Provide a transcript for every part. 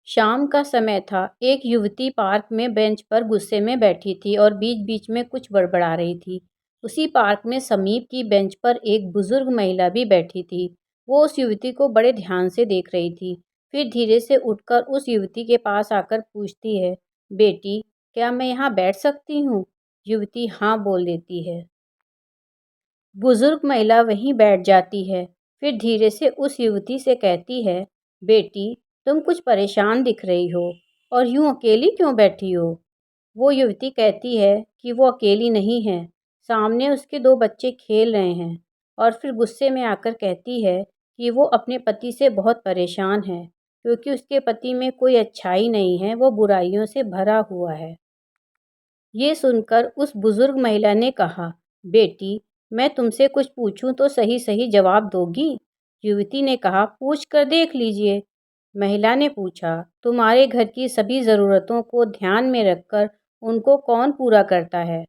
शाम का समय था। एक युवती पार्क में बेंच पर गुस्से में बैठी थी और बीच-बीच में कुछ बड़बड़ा रही थी। उसी पार्क में समीप की बेंच पर एक बुजुर्ग महिला भी बैठी थी। वो उस युवती को बड़े ध्यान से देख रही थी। फिर धीरे से उठकर उस युवती के पास आकर पूछती है, बेटी, क्या मैं यहाँ बैठ सकती हूँ? युवती हाँ बोल देती है। बुजुर्ग महिला वहीं बैठ जाती है। फिर धीरे से उस युवती से कहती है, बेटी, तुम कुछ परेशान दिख रही हो और यूं अकेली क्यों बैठी हो? वो युवती कहती है कि वो अकेली नहीं है, सामने उसके दो बच्चे खेल रहे हैं। और फिर गुस्से में आकर कहती है कि वो अपने पति से बहुत परेशान है, क्योंकि उसके पति में कोई अच्छाई नहीं है, वो बुराइयों से भरा हुआ है। ये सुनकर उस बुजुर्ग महिला ने कहा, बेटी, मैं तुमसे कुछ पूछूं तो सही सही जवाब दोगी? युवती ने कहा, पूछ कर देख लीजिए। महिला ने पूछा, तुम्हारे घर की सभी ज़रूरतों को ध्यान में रखकर उनको कौन पूरा करता है?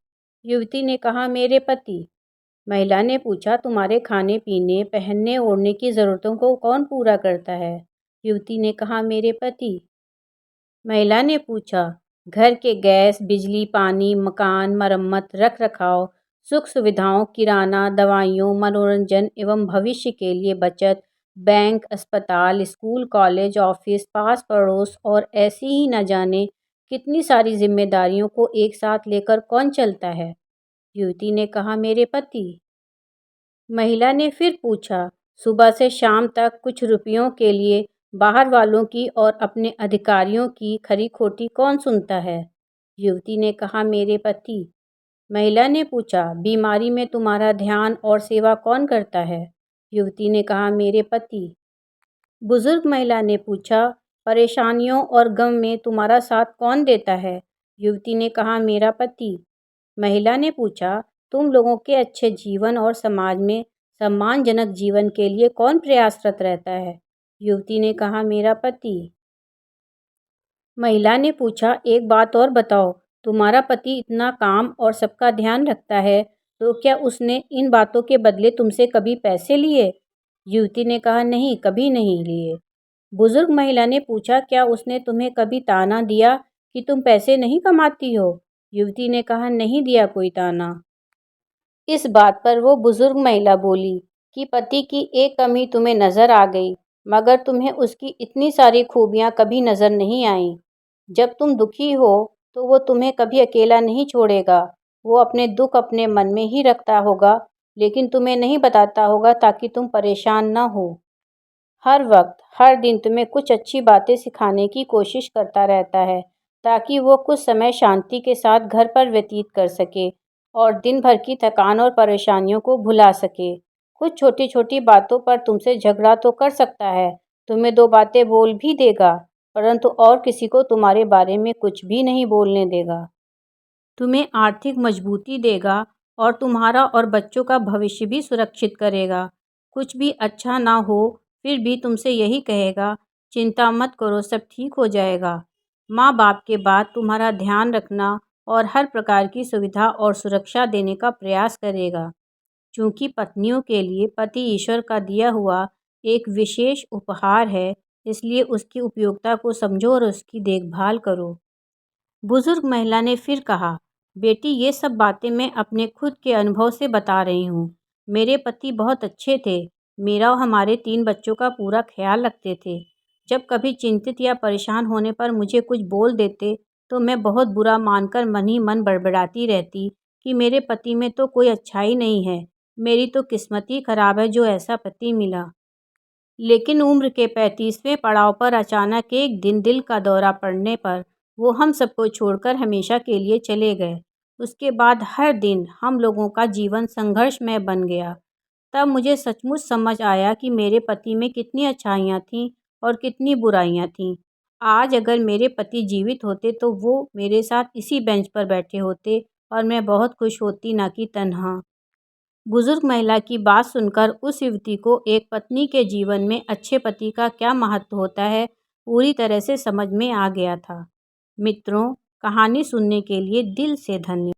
युवती ने कहा, मेरे पति। महिला ने पूछा, तुम्हारे खाने पीने, पहनने ओढ़ने की ज़रूरतों को कौन पूरा करता है? युवती ने कहा, मेरे पति। महिला ने पूछा, घर के गैस, बिजली, पानी, मकान, मरम्मत, रख-रखाव, सुख सुविधाओं, किराना, दवाइयों, मनोरंजन एवं भविष्य के लिए बचत, बैंक, अस्पताल, स्कूल, कॉलेज, ऑफिस, पास पड़ोस और ऐसी ही न जाने कितनी सारी जिम्मेदारियों को एक साथ लेकर कौन चलता है? युवती ने कहा, मेरे पति। महिला ने फिर पूछा, सुबह से शाम तक कुछ रुपयों के लिए बाहर वालों की और अपने अधिकारियों की खरी खोटी कौन सुनता है? युवती ने कहा, मेरे पति। महिला ने पूछा, बीमारी में तुम्हारा ध्यान और सेवा कौन करता है? युवती ने कहा, मेरे पति। बुजुर्ग महिला ने पूछा, परेशानियों और गम में तुम्हारा साथ कौन देता है? युवती ने कहा, मेरा पति। महिला ने पूछा, तुम लोगों के अच्छे जीवन और समाज में सम्मानजनक जीवन के लिए कौन प्रयासरत रहता है? युवती ने कहा, मेरा पति। महिला ने पूछा, एक बात और बताओ, तुम्हारा पति इतना काम और सबका ध्यान रखता है, तो क्या उसने इन बातों के बदले तुमसे कभी पैसे लिए? युवती ने कहा, नहीं, कभी नहीं लिए। बुजुर्ग महिला ने पूछा, क्या उसने तुम्हें कभी ताना दिया कि तुम पैसे नहीं कमाती हो? युवती ने कहा, नहीं दिया कोई ताना। इस बात पर वो बुजुर्ग महिला बोली कि पति की एक कमी तुम्हें नजर आ गई, मगर तुम्हें उसकी इतनी सारी खूबियां कभी नजर नहीं आईं। जब तुम दुखी हो तो वो तुम्हें कभी अकेला नहीं छोड़ेगा। वो अपने दुख अपने मन में ही रखता होगा, लेकिन तुम्हें नहीं बताता होगा ताकि तुम परेशान न हो। हर वक्त, हर दिन तुम्हें कुछ अच्छी बातें सिखाने की कोशिश करता रहता है, ताकि वो कुछ समय शांति के साथ घर पर व्यतीत कर सके और दिन भर की थकान और परेशानियों को भुला सके। कुछ छोटी-छोटी बातों पर तुमसे झगड़ा तो कर सकता है, तुम्हें 2 बातें बोल भी देगा, परंतु और किसी को तुम्हारे बारे में कुछ भी नहीं बोलने देगा। तुम्हें आर्थिक मजबूती देगा और तुम्हारा और बच्चों का भविष्य भी सुरक्षित करेगा। कुछ भी अच्छा ना हो, फिर भी तुमसे यही कहेगा, चिंता मत करो, सब ठीक हो जाएगा। माँ बाप के बाद तुम्हारा ध्यान रखना और हर प्रकार की सुविधा और सुरक्षा देने का प्रयास करेगा। चूँकि पत्नियों के लिए पति ईश्वर का दिया हुआ एक विशेष उपहार है, इसलिए उसकी उपयोगिता को समझो और उसकी देखभाल करो। बुजुर्ग महिला ने फिर कहा, बेटी, ये सब बातें मैं अपने खुद के अनुभव से बता रही हूँ। मेरे पति बहुत अच्छे थे, मेरा और हमारे 3 बच्चों का पूरा ख्याल रखते थे। जब कभी चिंतित या परेशान होने पर मुझे कुछ बोल देते तो मैं बहुत बुरा मानकर मन ही मन बड़बड़ाती रहती कि मेरे पति में तो कोई अच्छाई नहीं है, मेरी तो किस्मत ही खराब है जो ऐसा पति मिला। लेकिन उम्र के 35वें पड़ाव पर अचानक एक दिन दिल का दौरा पड़ने पर वो हम सबको छोड़कर हमेशा के लिए चले गए। उसके बाद हर दिन हम लोगों का जीवन संघर्षमय बन गया। तब मुझे सचमुच समझ आया कि मेरे पति में कितनी अच्छाइयाँ थीं और कितनी बुराइयाँ थीं। आज अगर मेरे पति जीवित होते तो वो मेरे साथ इसी बेंच पर बैठे होते और मैं बहुत खुश होती, ना कि तन्हा। बुजुर्ग महिला की बात सुनकर उस युवती को एक पत्नी के जीवन में अच्छे पति का क्या महत्व होता है, पूरी तरह से समझ में आ गया था। मित्रों, कहानी सुनने के लिए दिल से धन्यवाद।